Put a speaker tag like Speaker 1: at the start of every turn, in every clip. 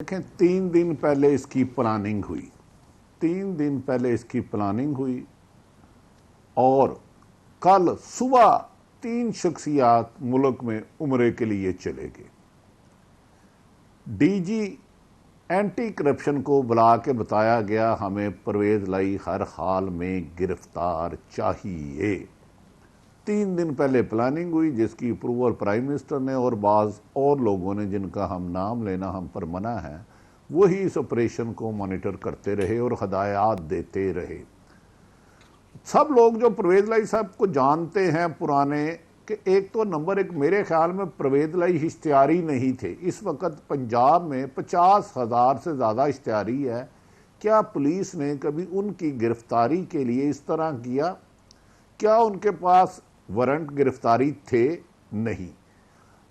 Speaker 1: देखें, 3 दिन पहले इसकी प्लानिंग हुई, 3 दिन पहले इसकी प्लानिंग हुई और कल सुबह 3 शख्सियात मुल्क में उम्रे के लिए चले गए। डीजी एंटी करप्शन को बुला के बताया गया हमें परवेज लाई हर हाल में गिरफ्तार चाहिए। 3 दिन पहले प्लानिंग हुई जिसकी अप्रूवल प्राइम मिनिस्टर ने और बाज और लोगों ने, जिनका हम नाम लेना हम पर मना है, वही इस ऑपरेशन को मॉनिटर करते रहे और हदायत देते रहे। सब लोग जो परवेज लाई साहब को जानते हैं पुराने, कि एक तो नंबर एक मेरे ख्याल में परवेज लाई इश्तिहारी नहीं थे। इस वक्त पंजाब में 50,000 से ज़्यादा इश्तिहारी है। क्या पुलिस ने कभी उनकी गिरफ्तारी के लिए इस तरह किया? क्या उनके पास वारंट गिरफ्तारी थे? नहीं।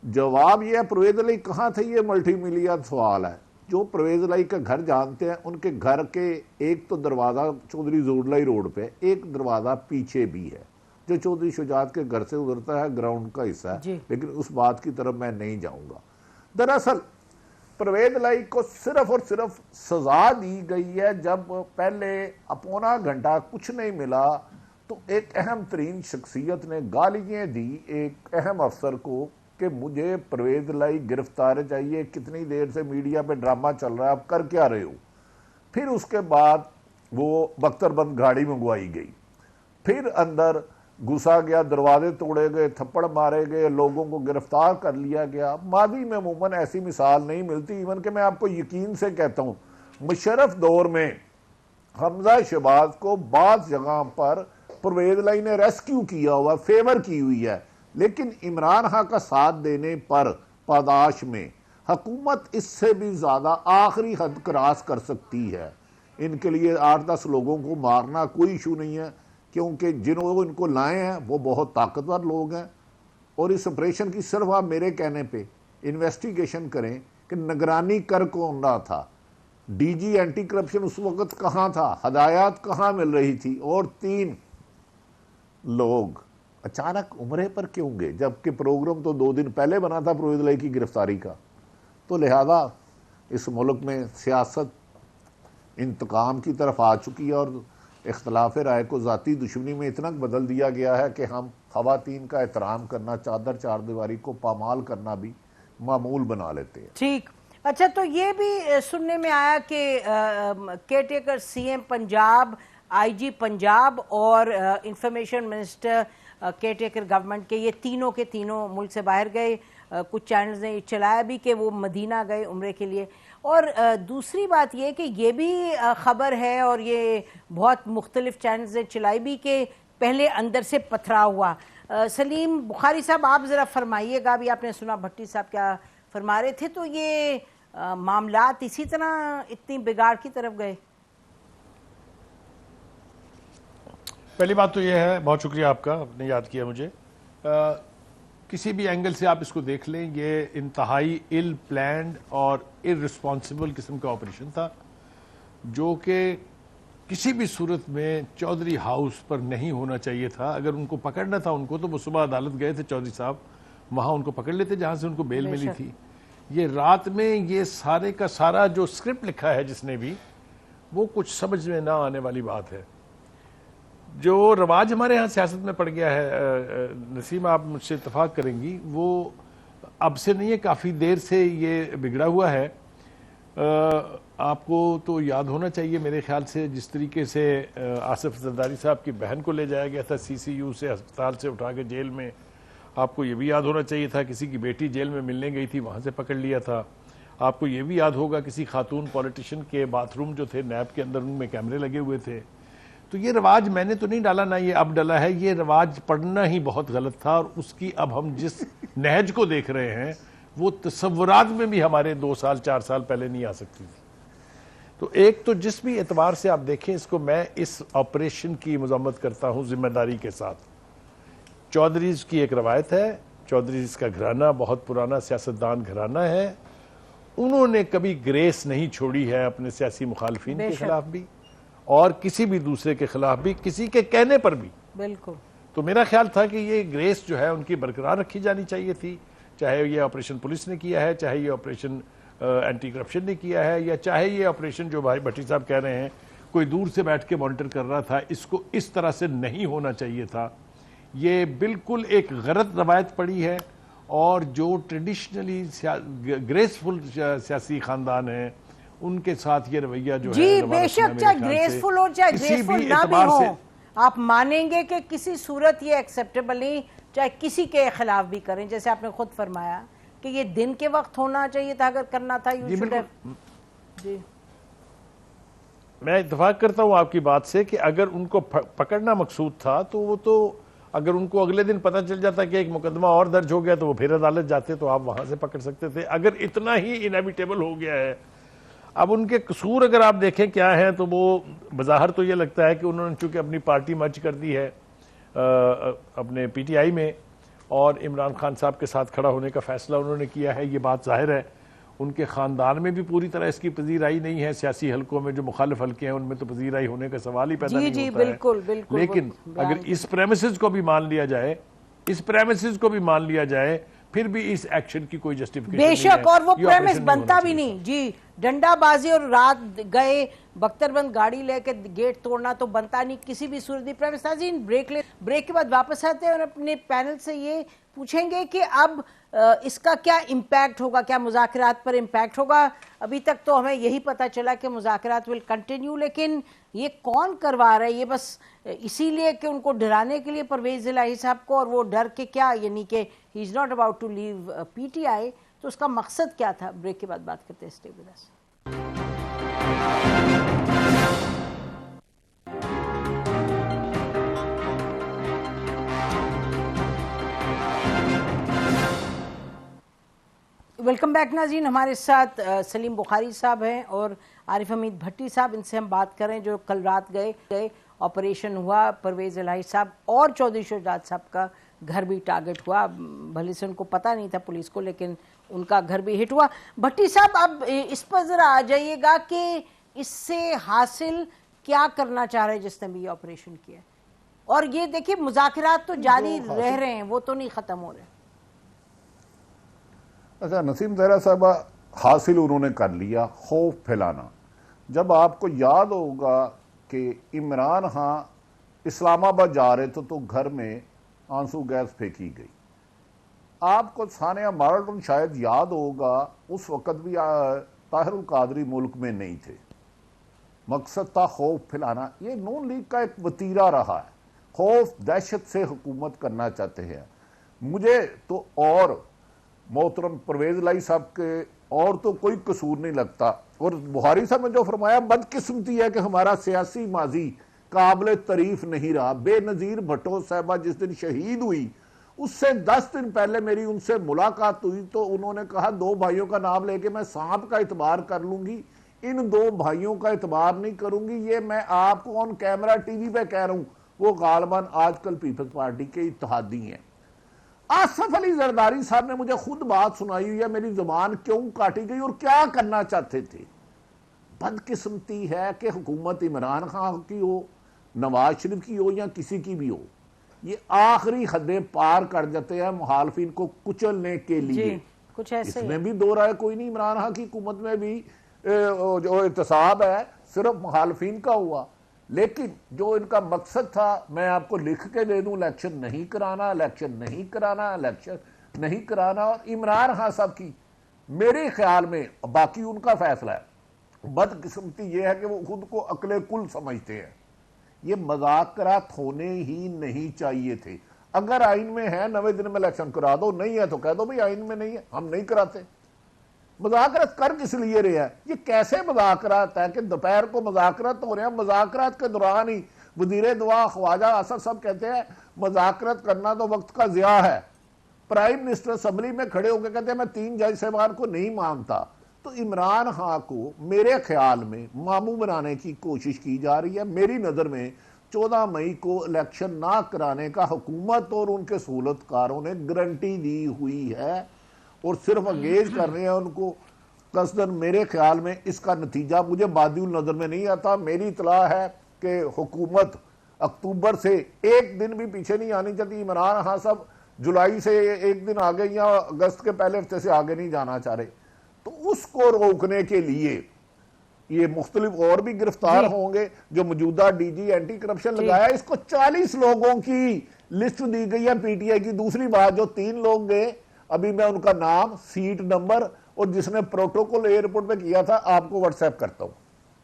Speaker 1: जवाब यह है परवेज लाई कहाँ थे, ये मल्टी मिलियन सवाल है। जो परवेज लाई का घर जानते हैं, उनके घर के एक तो दरवाज़ा चौधरी जोड़लाई रोड पे, एक दरवाज़ा पीछे भी है जो चौधरी शुजात के घर से उतरता है, ग्राउंड का हिस्सा है, लेकिन उस बात की तरफ मैं नहीं जाऊंगा। दरअसल परवेज लाई को सिर्फ और सिर्फ सजा दी गई है। जब पहले पौना घंटा कुछ नहीं मिला तो एक अहम तरीन शख्सियत ने गालियाँ दी एक अहम अफसर को कि मुझे परवेज लाई गिरफ्तार चाहिए, कितनी देर से मीडिया पे ड्रामा चल रहा है, आप कर क्या रहे हो। फिर उसके बाद वो बख्तरबंद गाड़ी मंगवाई गई, फिर अंदर घुसा गया, दरवाजे तोड़े गए, थप्पड़ मारे गए, लोगों को गिरफ्तार कर लिया गया। मादी में अमूमन ऐसी मिसाल नहीं मिलती। इवन कि मैं आपको यकीन से कहता हूँ, मुशर्रफ दौर में हमजा शहबाज को बाज़ जगह पर परवेज लाई ने रेस्क्यू किया हुआ, फेवर की हुई है, लेकिन इमरान खान का साथ देने पर पादाश में हुकूमत इससे भी ज़्यादा आखिरी हद क्रॉस कर सकती है। इनके लिए 8-10 लोगों को मारना कोई इशू नहीं है, क्योंकि जिन्होंने इनको लाए हैं वो बहुत ताकतवर लोग हैं। और इस ऑपरेशन की सिर्फ आप मेरे कहने पे इन्वेस्टिगेशन करें कि निगरानी कर कौन रहा था, डीजी एंटी करप्शन उस वक्त कहाँ था, हदायत कहाँ मिल रही थी, और 3 लोग अचानक उम्रे पर क्यों गए, जबकि प्रोग्राम तो 2 दिन पहले बना था परवेज लाई की गिरफ्तारी का। तो लिहाजा इस मुल्क में सियासत इंतकाम की तरफ आ चुकी है और इख्तलाफ राय को ज़ाती दुश्मनी में इतना बदल दिया गया है कि हम ख़वातीन का एहतराम करना, चादर चारदीवारी को पामाल करना भी मामूल बना लेते हैं। ठीक।
Speaker 2: अच्छा, तो ये भी सुनने में आया कि caretaker CM Punjab, IG Punjab और इंफॉर्मेशन मिनिस्टर केयरटेकर गवर्नमेंट के ये तीनों के तीनों मुल्क से बाहर गए। कुछ चैनल्स ने चलाया भी कि वो मदीना गए उम्रे के लिए। और दूसरी बात ये कि ये भी ख़बर है और ये बहुत मुख्तलिफ चैनल्स ने चलाई भी कि पहले अंदर से पथराव हुआ। सलीम बुखारी साहब, आप ज़रा फरमाइएगा। अभी आपने सुना भट्टी साहब क्या फरमा रहे थे, तो ये मामलात इसी तरह इतनी बिगाड़ की तरफ गए?
Speaker 3: पहली बात तो यह है, बहुत शुक्रिया आपका, आपने याद किया मुझे। किसी भी एंगल से आप इसको देख लें, ये इंतहाई इल प्लान्ड और इररिस्पॉन्सिबल किस्म का ऑपरेशन था, जो कि किसी भी सूरत में चौधरी हाउस पर नहीं होना चाहिए था। अगर उनको पकड़ना था उनको, तो वो सुबह अदालत गए थे चौधरी साहब, वहाँ उनको पकड़ लेते जहाँ से उनको बेल मिली थी। ये रात में ये सारे का सारा जो स्क्रिप्ट लिखा है जिसने भी, वो कुछ समझ में ना आने वाली बात है। जो रवाज हमारे यहाँ सियासत में पड़ गया है, नसीम आप मुझसे इत्तेफाक करेंगी, वो अब से नहीं है, काफ़ी देर से ये बिगड़ा हुआ है। आपको तो याद होना चाहिए मेरे ख्याल से, जिस तरीके से आसिफ जरदारी साहब की बहन को ले जाया गया था सीसीयू से, अस्पताल से उठा के जेल में। आपको ये भी याद होना चाहिए था, किसी की बेटी जेल में मिलने गई थी, वहाँ से पकड़ लिया था। आपको ये भी याद होगा किसी खातून पॉलिटिशियन के बाथरूम जो थे नैब के अंदर, उनमें कैमरे लगे हुए थे। तो ये रवाज मैंने तो नहीं डाला ना, ये अब डाला है। ये रवाज पढ़ना ही बहुत गलत था और उसकी अब हम जिस नहज को देख रहे हैं वो तसव्वुरात में भी हमारे 2 साल 4 साल पहले नहीं आ सकती थी। तो एक तो जिस भी एतबार से आप देखें इसको, मैं इस ऑपरेशन की मजम्मत करता हूँ जिम्मेदारी के साथ। चौधरीज की एक रवायत है, चौधरीज का घराना बहुत पुराना सियासतदान घराना है। उन्होंने कभी ग्रेस नहीं छोड़ी है अपने सियासी मुखालफिन के खिलाफ भी और किसी भी दूसरे के खिलाफ भी, किसी के कहने पर भी।
Speaker 2: बिल्कुल।
Speaker 3: तो मेरा ख्याल था कि ये ग्रेस जो है उनकी बरकरार रखी जानी चाहिए थी, चाहे ये ऑपरेशन पुलिस ने किया है, चाहे ये ऑपरेशन एंटी करप्शन ने किया है, या चाहे ये ऑपरेशन जो भाई भट्टी साहब कह रहे हैं कोई दूर से बैठ के मॉनिटर कर रहा था, इसको इस तरह से नहीं होना चाहिए था। ये बिल्कुल एक गलत रवायत पड़ी है, और जो ट्रेडिशनली ग्रेसफुल सियासी खानदान है उनके साथ ये रवैया जो
Speaker 2: जी
Speaker 3: है
Speaker 2: बेशक, चाहे ग्रेसफुल हो चाहे ग्रेसफुल ना भी हो, आप मानेंगे कि किसी सूरत ये एक्सेप्टेबल नहीं, चाहे किसी के खिलाफ भी करें। जैसे आपने खुद फरमाया कि ये दिन के वक्त होना चाहिए था, अगर करना था यू शुड हैव। जी
Speaker 3: मैं इत्तेफाक करता हूं आपकी बात से कि अगर उनको पकड़ना मकसूद था तो वो तो अगर उनको अगले दिन पता चल जाता कि एक मुकदमा और दर्ज हो गया तो वो फिर अदालत जाते, तो आप वहां से पकड़ सकते थे। अगर इतना ही इनएविटेबल हो गया है, अब उनके कसूर अगर आप देखें क्या है, तो वो बज़ाहिर तो ये लगता है कि उन्होंने चूंकि अपनी पार्टी मर्ज कर दी है अपने पीटीआई में, और इमरान खान साहब के साथ खड़ा होने का फैसला उन्होंने किया है, ये बात जाहिर है। उनके ख़ानदान में भी पूरी तरह इसकी पजीराई नहीं है, सियासी हलकों में जो मुखालिफ हलके हैं उनमें तो पजीराई होने का सवाल ही पैदा नहीं होता
Speaker 2: बिल्कुल,
Speaker 3: है।
Speaker 2: बिल्कुल,
Speaker 3: लेकिन अगर इस प्रेमिसेस को भी मान लिया जाए, फिर भी इस एक्शन की कोई जस्टिफिकेशन
Speaker 2: बेशक, और वो प्रेमिस बनता भी नहीं जी। डंडाबाजी और रात गए बख्तरबंद गाड़ी लेके गेट तोड़ना तो बनता नहीं किसी भी सूरत। प्रेमिस नाज़रीन, ब्रेक के बाद वापस आते हैं और अपने पैनल से ये पूछेंगे कि अब इसका क्या इम्पैक्ट होगा, क्या मुज़ाकरात पर इम्पैक्ट होगा। अभी तक तो हमें यही पता चला कि मुज़ाकरात विल कंटिन्यू, लेकिन ये कौन करवा रहा है? ये बस इसीलिए कि उनको डराने के लिए परवेज इलाही साहब को, और वो डर के क्या, यानी कि he is not about to leave PTI, तो उसका मकसद क्या था? ब्रेक के बाद बात करते हैं। Stay with us. Welcome back नाज़रीन। हमारे साथ सलीम बुखारी साहब हैं और आरिफ हमीद भट्टी साहब। इनसे हम बात करें जो कल रात गए ऑपरेशन हुआ, परवेज़ इलाही साहब और चौधरी शुजात साहब का घर भी टारगेट हुआ। भले से उनको पता नहीं था पुलिस को, लेकिन उनका घर भी हिट हुआ। भट्टी साहब, अब इस पर ज़रा आ जाइएगा कि इससे हासिल क्या करना चाह रहे हैं जिसने भी ये ऑपरेशन किया, और ये देखिए मुज़ाकरात तो जारी रह रहे हैं, वो तो नहीं ख़त्म हो रहे।
Speaker 1: अच्छा नसीम ज़हरा साहब, हासिल उन्होंने कर लिया खौफ फैलाना। जब आपको याद होगा कि इमरान खान इस्लामाबाद जा रहे थे तो घर में आंसू गैस फेंकी गई। आपको सानिया मार्टन शायद याद होगा, उस वक़्त भी ताहिरुल कादरी मुल्क में नहीं थे। मकसद था खौफ फैलाना। ये नून लीग का एक वतीरा रहा है, खौफ दहशत से हुकूमत करना चाहते हैं। मुझे तो और मोहतरम परवेज इलाही साहब के और तो कोई कसूर नहीं लगता। और बुखारी साहब ने जो फरमाया, बदकिस्मती है कि हमारा सियासी माजी काबिल तारीफ नहीं रहा। बेनज़ीर भट्टो साहबा जिस दिन शहीद हुई, उससे 10 दिन पहले मेरी उनसे मुलाकात हुई तो उन्होंने कहा 2 भाइयों का नाम लेके मैं सांप का इतबार कर लूंगी, इन 2 भाइयों का इतबार नहीं करूंगी। ये मैं आपको ऑन कैमरा टीवी पे कह रहा हूं। वो गालिबान आजकल पीपल्स पार्टी के इत्तेहादी हैं। आसफ अली जरदारी साहब ने मुझे खुद बात सुनाई हुई है, मेरी जुबान क्यों काटी गई और क्या करना चाहते थे। बदकिस्मती है कि हुकूमत इमरान खान की हो, नवाज शरीफ की हो या किसी की भी हो, ये आखिरी हदें पार कर जाते हैं मुखालफिन को कुचलने के लिए।
Speaker 2: कुछ ऐसे
Speaker 1: इसमें भी दो राय कोई नहीं। इमरान खान की हुकूमत में भी जो एहतसाब है सिर्फ मुखालफिन का हुआ, लेकिन जो इनका मकसद था मैं आपको लिख के दे दूं, इलेक्शन नहीं कराना, इलेक्शन नहीं कराना, इलेक्शन नहीं कराना। और इमरान खान साहब की मेरे ख्याल में, बाकी उनका फैसला है, बदकिस्मती ये है कि वो खुद को अकले कुल समझते हैं। ये मज़ाकरात होने ही नहीं चाहिए थे। अगर आइन में है 90 दिन में इलेक्शन करा दो, नहीं है तो कह दो भाई आइन में नहीं है, हम नहीं कराते। मज़ाकरात कर किस लिए रहे हैं? ये कैसे मज़ाकरात है कि दोपहर को मज़ाकरात हो रहे हैं, मज़ाकरात के दौरान ही वज़ीर दुआ ख्वाजा आसफ साहब कहते हैं मज़ाकरात करना तो वक्त का ज़िया है। प्राइम मिनिस्टर असम्बली में खड़े होकर कहते हैं मैं 3 जज साहबान को नहीं मानता। तो इमरान खान को मेरे ख्याल में मामू बनाने की कोशिश की जा रही है। मेरी नज़र में 14 मई को इलेक्शन ना कराने का हुकूमत और उनके सहूलतकारों ने गारंटी दी हुई है और सिर्फ अंगेज कर रहे हैं उनको कसदन। मेरे ख्याल में इसका नतीजा मुझे बादिउल नज़र में नहीं आता। मेरी इतला है कि हुकूमत अक्टूबर से 1 दिन भी पीछे नहीं आनी चाहती। इमरान खान साहब जुलाई से 1 दिन आगे या अगस्त के पहले हफ्ते से आगे नहीं जाना चाह रहे। तो उसको रोकने के लिए ये मुख्तलिफ और भी गिरफ्तार होंगे। जो मौजूदा डीजी एंटी करप्शन लगाया, इसको 40 लोगों की लिस्ट दी गई है पीटीआई की। दूसरी बात, जो 3 लोग गए, अभी मैं उनका नाम, सीट नंबर और जिसने प्रोटोकॉल एयरपोर्ट पे किया था आपको व्हाट्सएप करता हूं।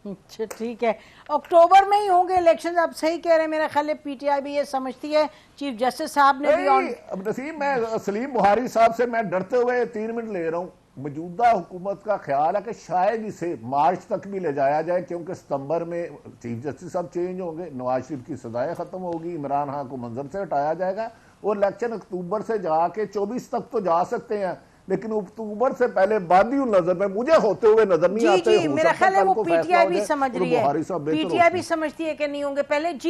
Speaker 2: अच्छा, ठीक है। अक्टूबर में ही होंगे इलेक्शन, आप सही कह रहे हैं। मेरा ख्याल है पीटीआई भी ये समझती है, चीफ जस्टिस साहब ने भी।
Speaker 1: अब नसीम, मैं सलीम बुहारी साहब से मैं डरते हुए 3 मिनट ले रहा हूं। मौजूदा हुकूमत का ख्याल है कि शायद इसे मार्च तक भी ले जाया जाए, क्योंकि सितंबर में चीफ जस्टिस साहब चेंज होंगे, नवाज शरीफ की सदाएं खत्म होगी, इमरान खान को मंजर से हटाया जाएगा और इलेक्शन अक्टूबर से जाके 24 तक तो जा सकते हैं, लेकिन अक्टूबर से पहले बादी नजर में मुझे होते हुए नजर नहीं आते।
Speaker 2: जी, मेरा ख्याल है वो पीटीआई भी समझ रही है, पीटीआई भी समझती है कि नहीं होंगे पहले। जी